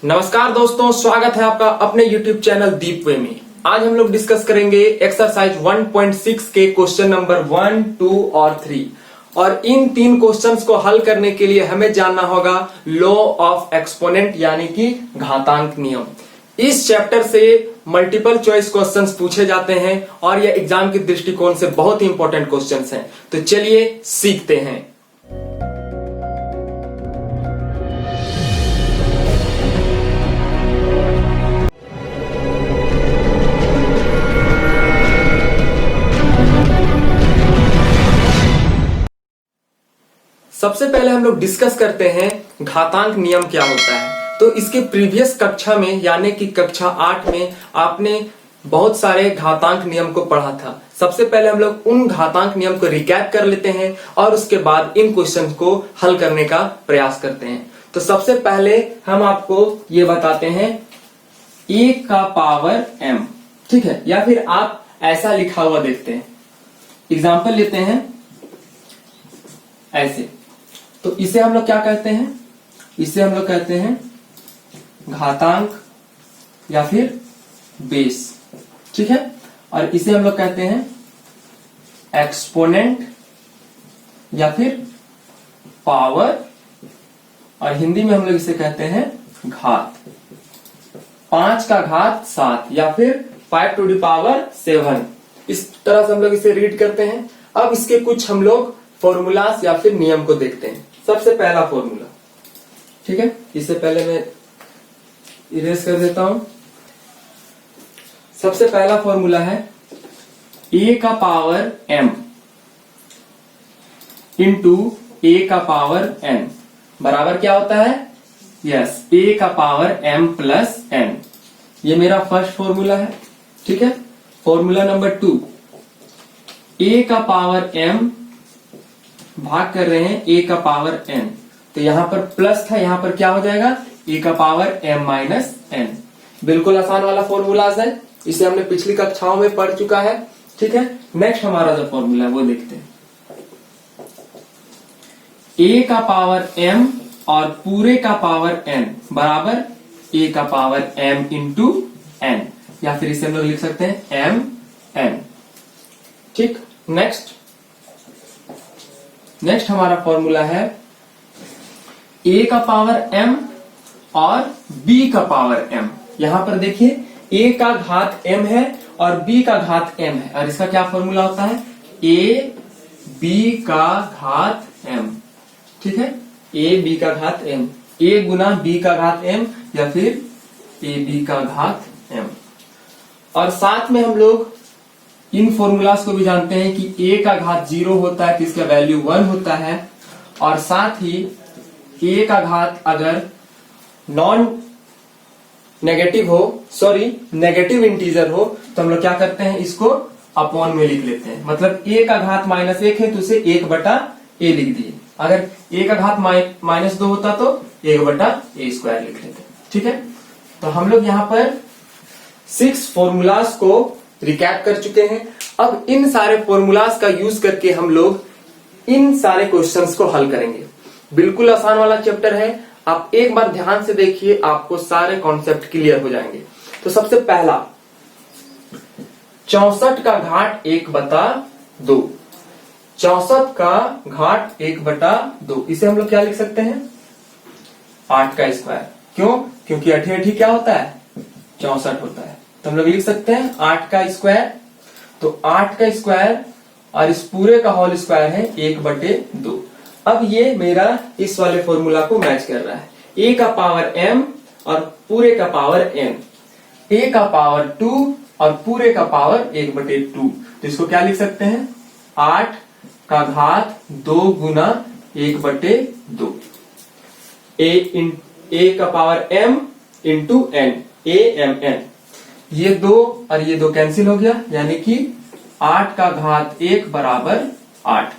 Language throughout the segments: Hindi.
नमस्कार दोस्तों, स्वागत है आपका अपने YouTube चैनल दीप वे में। आज हम लोग डिस्कस करेंगे एक्सरसाइज 1.6 के क्वेश्चन नंबर 1, 2 और 3। और इन तीन क्वेश्चंस को हल करने के लिए हमें जानना होगा लॉ ऑफ एक्सपोनेंट यानी कि घातांक नियम। इस चैप्टर से मल्टीपल चॉइस क्वेश्चंस पूछे जाते हैं और यह एग्जाम के दृष्टिकोण से बहुत ही इंपॉर्टेंट क्वेश्चंस हैं। तो चलिए सीखते हैं। सबसे पहले हम लोग डिस्कस करते हैं घातांक नियम क्या होता है। तो इसके प्रीवियस कक्षा में यानी कि कक्षा 8 में आपने बहुत सारे घातांक नियम को पढ़ा था। सबसे पहले हम लोग उन घातांक नियम को रिकैप कर लेते हैं और उसके बाद इन क्वेश्चन को हल करने का प्रयास करते हैं। तो सबसे पहले हम आपको ये बताते हैं a का पावर m, ठीक है, या फिर आप ऐसा लिखा हुआ देखते हैं। एग्जाम्पल लेते हैं ऐसे। तो इसे हम लोग क्या कहते हैं? इसे हम लोग कहते हैं घातांक या फिर बेस, ठीक है। और इसे हम लोग कहते हैं एक्सपोनेंट या फिर पावर, और हिंदी में हम लोग इसे कहते हैं घात। 5 का घात 7 या फिर 5 to the power 7, इस तरह से हम लोग इसे रीड करते हैं। अब इसके कुछ हम लोग फॉर्मूलास या फिर नियम को देखते हैं। सबसे पहला फॉर्मूला, ठीक है, इससे पहले मैं इरेज कर देता हूं। सबसे पहला फॉर्मूला है a का पावर m इंटू a का पावर n बराबर क्या होता है? यस, a का पावर m प्लस n। ये मेरा फर्स्ट फॉर्मूला है, ठीक है। फॉर्मूला नंबर 2, a का पावर m भाग कर रहे हैं a का पावर n, तो यहां पर प्लस था, यहां पर क्या हो जाएगा? a का पावर m माइनस n। बिल्कुल आसान वाला फॉर्मूलाज है, इसे हमने पिछली कक्षाओं में पढ़ चुका है, ठीक है। नेक्स्ट हमारा जो फॉर्मूला है वो देखते हैं। a का पावर m और पूरे का पावर n बराबर a का पावर m इंटू n, या फिर इसे हम लोग लिख सकते हैं m n, ठीक। नेक्स्ट हमारा फॉर्मूला है a का पावर m और b का पावर m। यहां पर देखिए a का घात m है और b का घात m है, और इसका क्या फॉर्मूला होता है? a b का घात m, ठीक है। a b का घात m, a गुना b का घात m या फिर a b का घात m। और साथ में हम लोग इन फॉर्मूलास को भी जानते हैं कि a का घात 0 होता है तो इसका वैल्यू 1 होता है, और साथ ही a का घात अगर नेगेटिव इंटीजर हो तो हम लोग क्या करते हैं? इसको अपॉन में लिख लेते हैं। मतलब a का घात -1 है तो उसे 1/a लिख दिए। अगर a का घात -2 होता तो 1/a² लिख लेते, ठीक है। तो हम लोग यहाँ पर 6 फॉर्मूलास को रिकैप कर चुके हैं। अब इन सारे फॉर्मूलास का यूज करके हम लोग इन सारे क्वेश्चंस को हल करेंगे। बिल्कुल आसान वाला चैप्टर है, आप एक बार ध्यान से देखिए, आपको सारे कॉन्सेप्ट क्लियर हो जाएंगे। तो सबसे पहला 64 का घाट 1/2, 64 का घाट 1/2, इसे हम लोग क्या लिख सकते हैं? 8 का स्क्वायर। क्यों? क्योंकि 8 क्या होता है? 64 होता है, तो हम लोग लिख सकते हैं 8 का स्क्वायर। तो 8 का स्क्वायर और इस पूरे का होल स्क्वायर है 1/2। अब ये मेरा इस वाले फॉर्मूला को मैच कर रहा है। a का पावर m और पूरे का पावर n, a का पावर 2 और पूरे का पावर 1/2, तो इसको क्या लिख सकते हैं? 8 का घात 2 गुना 1/2, a का power m into n, a m n। ये 2 और ये 2 कैंसिल हो गया, यानी कि 8 का घात 1 बराबर 8।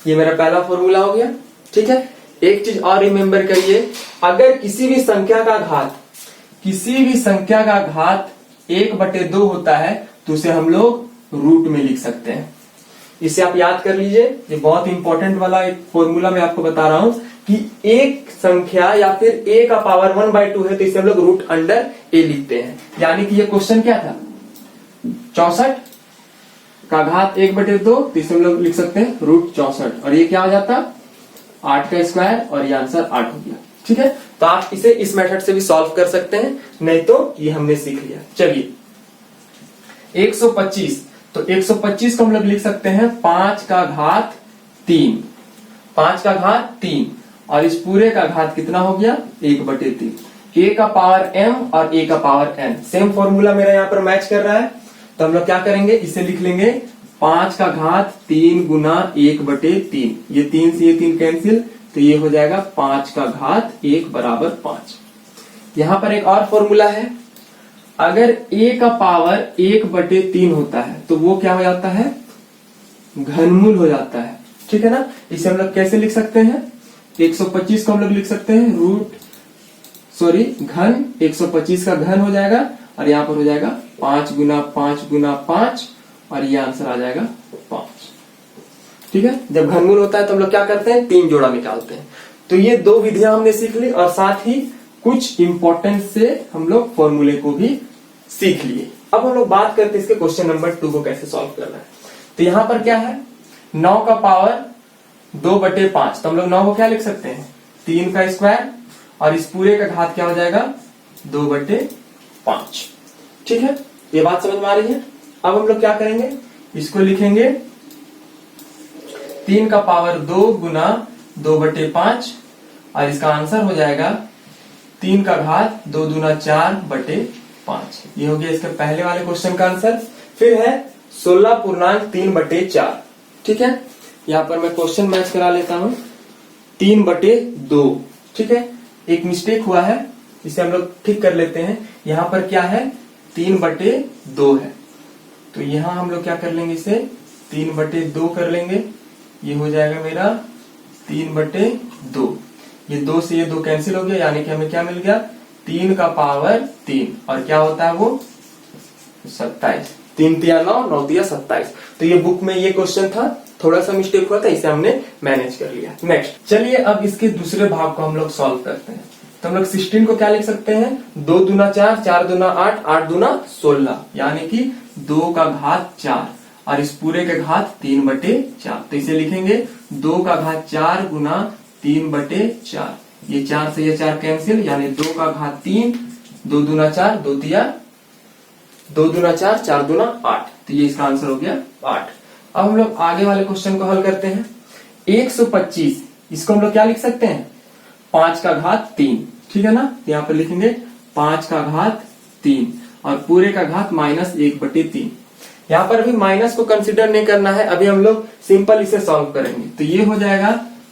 ये मेरा पहला फॉर्मूला हो गया, ठीक है। एक चीज और रिमेंबर करिए, अगर किसी भी संख्या का घात 1/2 होता है तो उसे हम लोग रूट में लिख सकते हैं। इसे आप याद कर लीजिए, ये बहुत इंपॉर्टेंट वाला एक फॉर्मूला मैं आपको बता रहा हूं कि एक संख्या या फिर a का पावर 1/2 है तो इसे हम लोग रूट अंडर a लिखते हैं। यानी कि ये क्वेश्चन क्या था, 64 का घात 1/2 तो इसे हम लोग लिख सकते हैं रूट 64, और ये क्या हो जाता 8 का स्क्वायर, और ये आंसर 8 हो गया। ठीक है, तो आप इसे इस मेथड से भी सॉल्व कर सकते हैं, नहीं तो ये हमने सीख लिया। चलिए 125, तो 125 को हम लोग लिख सकते हैं 5 का घात 3, 5 का घात 3, और इस पूरे का घात कितना हो गया 1/3। a का पावर m और a का पावर n, सेम फॉर्मूला मेरा यहाँ पर मैच कर रहा है, तो हम लोग क्या करेंगे, इसे लिख लेंगे 5 का घात 3 गुना 1/3, ये 3 से ये 3 कैंसिल, तो ये हो जाएगा 5 का घात 1 बराबर 5। यहां पर एक और फॉर्मूला है, अगर a का पावर 1/3 होता है तो वो क्या हो जाता है, घनमूल हो जाता है। ठीक है ना, इसे हम लोग कैसे लिख सकते हैं, 125 को हम लोग लिख सकते हैं घन, 125 का घन हो जाएगा, और यहां पर हो जाएगा 5 गुना 5 गुना 5, और ये आंसर आ जाएगा 5। ठीक है, जब घनमूल होता है तो हम लोग क्या करते हैं, 3 जोड़ा निकालते हैं। तो ये 2 विधियां हमने सीख ली, और साथ ही कुछ इंपॉर्टेंट से हम लोग फॉर्मूले को भी सीख लिए। अब हम लोग बात करते हैं इसके क्वेश्चन नंबर 2 को कैसे सॉल्व करना है। तो यहां पर क्या है, 9 का पावर 2/5, तो हम लोग 9 को क्या लिख सकते हैं 3 का स्क्वायर, और इस पूरे का घात क्या हो जाएगा 2/5। ठीक है, ये बात समझ में आ रही है। अब हम लोग क्या करेंगे, इसको लिखेंगे 3 का पावर 2 गुना 2/5, और इसका आंसर हो जाएगा 3 का घात 2 दूना 4/5। ये हो गया इसके पहले वाले क्वेश्चन का आंसर। फिर है 16.3/4। ठीक है, यहां पर मैं क्वेश्चन मैच करा लेता हूं, 3/2। ठीक है, एक मिस्टेक हुआ है, इसे हम लोग ठीक कर लेते हैं। यहां पर क्या है 3/2 है, तो यहां हम लोग क्या कर लेंगे, इसे 3/2 कर लेंगे। ये हो जाएगा मेरा 3/2, ये 2 से ये 2 कैंसिल हो गया, यानी कि हमें क्या मिल गया 3 का पावर 3, और क्या होता है वो 27, 3 तिया 9, 9 तिया 27। तो ये बुक में ये क्वेश्चन था, थोड़ा सा मिस्टेक हुआ था, इसे हमने मैनेज कर लिया। नेक्स्ट चलिए अब इसके दूसरे भाग को हम लोग सॉल्व करते हैं। तो हम लोग 16 को क्या लिख सकते हैं, 2 दूना 4, 4 दूना 8, 8 दूना 16, यानी कि 2 का घात 4, और इस पूरे के घात 3/4। तो इसे लिखेंगे 2 का घात 4 गुना 3/4, ये 4 से ये 4 कैंसिल, यानी 2 का घात 3, 2 दूना 4, 2 तिया 2 दूना 4, 4 दूना 8, तो ये इसका आंसर हो गया 8। अब हम लोग आगे वाले क्वेश्चन को हल करते हैं। 125, इसको हम लोग क्या लिख सकते हैं 5 का घात 3। ठीक है ना, यहाँ पर लिखेंगे 5 का घात 3, और पूरे का घात -1/3। यहाँ पर अभी माइनस को कंसिडर नहीं करना है, अभी हम लोग सिंपल इसे सॉल्व करेंगे। तो ये हो जाएगा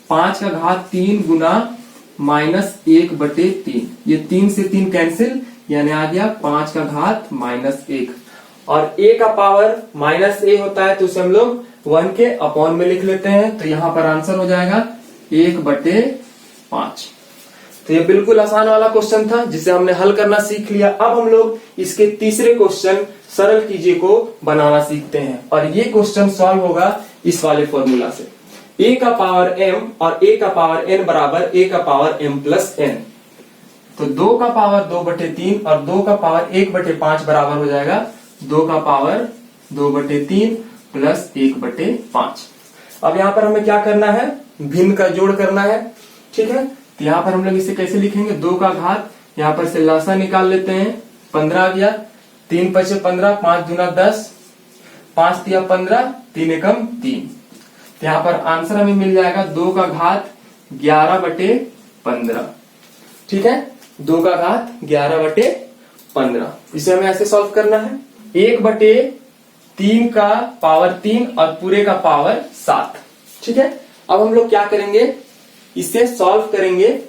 5 का घात 3 गुना -1/3, ये 3 से 3 कैंसिल, यानी आ गया 5 का घात -1, और a का पावर -a होता है तो उसे हम लोग 1 के अपॉन में लिख लेते हैं। तो यहाँ पर आंसर हो जाएगा 1/5। तो ये बिल्कुल आसान वाला क्वेश्चन था जिसे हमने हल करना सीख लिया। अब हम लोग इसके तीसरे क्वेश्चन सरल कीजिए को बनाना सीखते हैं, और ये क्वेश्चन सॉल्व होगा इस वाले फॉर्मूला से, a का पावर m और a का पावर n बराबर a का पावर m प्लस n। तो 2 का पावर 2/3 और 2 का पावर 1/5 बराबर हो जाएगा 2 का पावर 2/3 प्लस 1/5। अब यहाँ पर हमें क्या करना है, भिन्न का जोड़ करना है। ठीक है, तो यहाँ पर हम लोग इसे कैसे लिखेंगे, 2 का घात, यहाँ पर से लसा निकाल लेते हैं, 15 आ गया, 3 × 15, 5 दूना 10, 5 तिया 15, 3 एकम 3। तो यहाँ पर आंसर हमें मिल जाएगा 2 का घात 11/15। ठीक है, 2 का घात 11/15। इसे हमें ऐसे सॉल्व करना है, 1/3 का पावर 3 और पूरे का पावर 7। ठीक है, अब हम लोग क्या करेंगे, इसे सॉल्व करेंगे।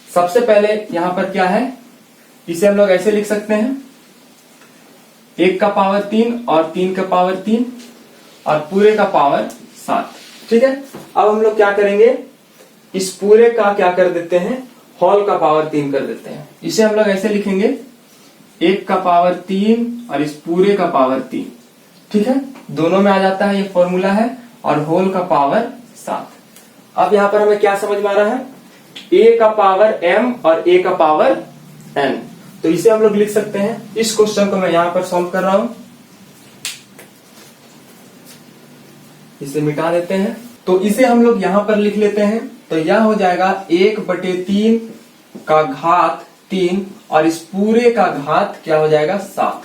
सबसे पहले यहां पर क्या है, इसे हम लोग ऐसे लिख सकते हैं, 1 का पावर 3 और 3 का पावर 3 और पूरे का पावर 7। ठीक है, अब हम लोग क्या करेंगे, इस पूरे का क्या कर देते हैं, होल का पावर 3 कर देते हैं। इसे हम लोग ऐसे लिखेंगे, 1 का पावर 3 और इस पूरे का पावर 3। ठीक है, दोनों में आ जाता है, ये फॉर्मूला है, और होल का पावर 7। अब यहाँ पर हमें क्या समझ में आ रहा है, a का पावर m और a का पावर n। तो इसे हम लोग लिख सकते हैं। इस क्वेश्चन को मैं यहां पर सॉल्व कर रहा हूं, इसे मिटा देते हैं। तो इसे हम लोग यहां पर लिख लेते हैं। तो यह हो जाएगा 1/3 का घात 3 और इस पूरे का घात क्या हो जाएगा 7।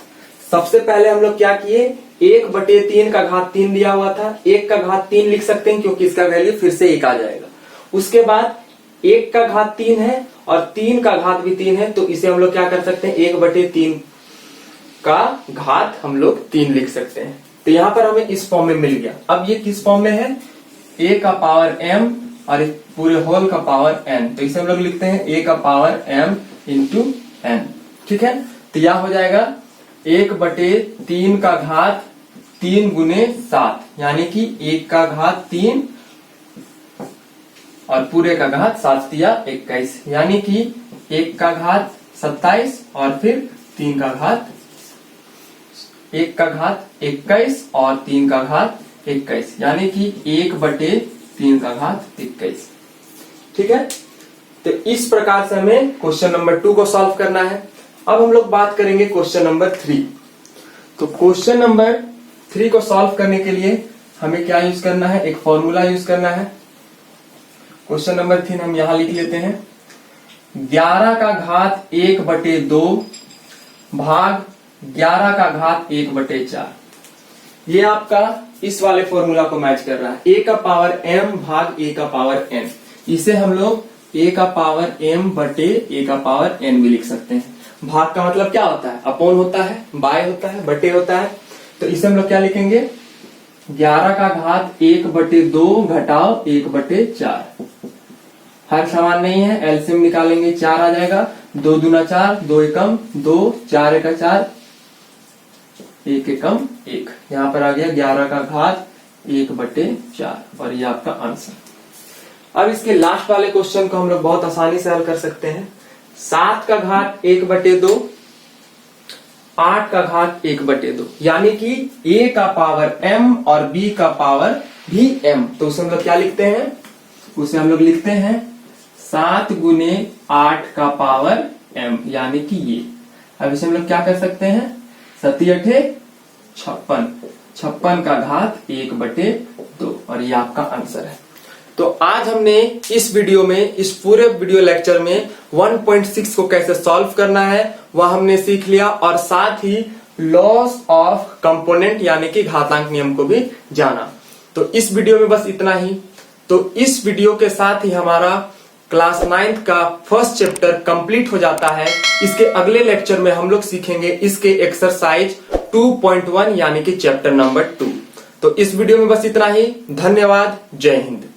सबसे पहले हम लोग क्या किए, 1/3 का घात 3 दिया हुआ था, 1 का घात 3 लिख सकते हैं क्योंकि इसका वैल्यू फिर से 1 आ जाएगा। उसके बाद 1 का घात 3 है और 3 का घात भी 3 है, तो इसे हम लोग क्या कर सकते हैं, 1/3 का घात हम लोग 3 लिख सकते हैं। तो यहां पर हमें इस फॉर्म में मिल गया। अब ये किस फॉर्म में है, a का पावर m और इस पूरे होल का पावर n। तो इसे हम लोग लिखते हैं a का पावर m इंटू n। ठीक है, तो यह हो जाएगा 1/3 का घात 3 गुने 7, यानी कि 1 का घात 3 और पूरे का घात 7 या 21, यानी कि 1 का घात 27 और फिर 3 का घात 1 का घात 21 और 3 का घात 21, यानी कि 1/3 का घात 21। ठीक है, तो इस प्रकार से हमें क्वेश्चन नंबर 2 को सॉल्व करना है। अब हम लोग बात करेंगे क्वेश्चन नंबर 3। तो क्वेश्चन नंबर 3 को सॉल्व करने के लिए हमें क्या यूज करना है, एक फॉर्मूला यूज करना है। क्वेश्चन नंबर 3 हम यहां लिख लेते हैं, 11 का घात 1/2 भाग 11 का घात 1/4। ये आपका इस वाले फॉर्मूला को मैच कर रहा है, a का पावर m भाग a का पावर n। इसे हम लोग a का पावर m बटे a का पावर n भी लिख सकते हैं। भाग का मतलब क्या होता है, अपॉन होता है, बाय होता है, बटे होता है। तो इसे हम लोग क्या लिखेंगे, 11 का घात 1/2 घटाओ 1/4। हर समान नहीं है, एलसीएम निकालेंगे 4 आ जाएगा, 2 दूना 4, 2 एकम 2, 4 एका 4, 1 एकम 1। यहां पर आ गया 11 का घात 1/4 और ये आपका आंसर। अब इसके लास्ट वाले क्वेश्चन को हम लोग बहुत आसानी से हल कर सकते हैं। 7 का घात 1/2, 8 का घात 1/2, यानी कि a का पावर m और b का पावर भी m। तो उसे हम लोग क्या लिखते हैं, उसे हम लोग लिखते हैं 7 गुने 8 का पावर m, यानी कि ये। अब इसे हम लोग क्या कर सकते हैं, 7 56 का घात 1/2 और ये आपका आंसर है। तो आज हमने इस वीडियो में, इस पूरे वीडियो लेक्चर में 1.6 को कैसे सॉल्व करना है वह हमने सीख लिया और साथ ही लॉस ऑफ कंपोनेंट यानी कि घातांक नियम को भी जाना। तो इस वीडियो में बस इतना ही। तो इस वीडियो के साथ ही हमारा क्लास 9th का फर्स्ट चैप्टर कंप्लीट हो जाता है। इसके अगले लेक्चर में हम लोग सीखेंगे इसके एक्सरसाइज 2.1 यानी कि चैप्टर नंबर 2। तो इस वीडियो में बस इतना ही। धन्यवाद, जय हिंद।